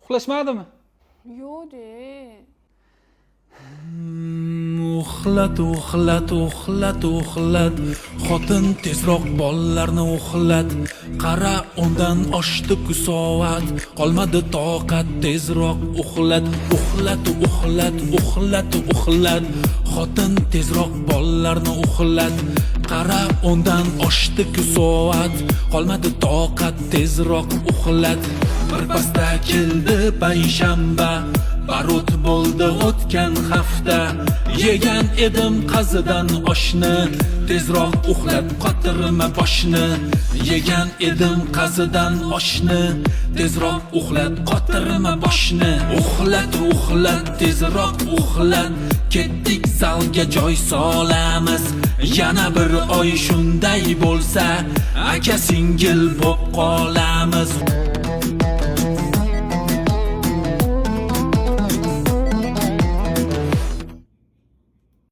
Uxlashmadimi? Yo'q de. Uxlat, uxlat, uxlat, uxlat. Xotin tezroq bollarni uxlat. Qara, undan oshdi-ku soat. Qolmadi toqat, tezroq uxlat. Uxlat, uxlat, uxlat, uxlat. Xotin tezroq bollarni uxlat. Qara, undan oshdi-ku soat. Qolmadi toqat, tezroq uxlat. Birpasda keldi payshanba. Barut bo'ldi o'tgan hafta. Yegan edim qazidan oshni. Tezroq uxlat, qotirma boshni. Yegan edim qazidan oshni. Tezroq uxlat, qotirma boshni. Uxlat, uxlat, tezroq uxlat. Ketdik zalga joy solamiz. Yana bir oy shunday bo'lsa, aka singil bo'p qolamiz.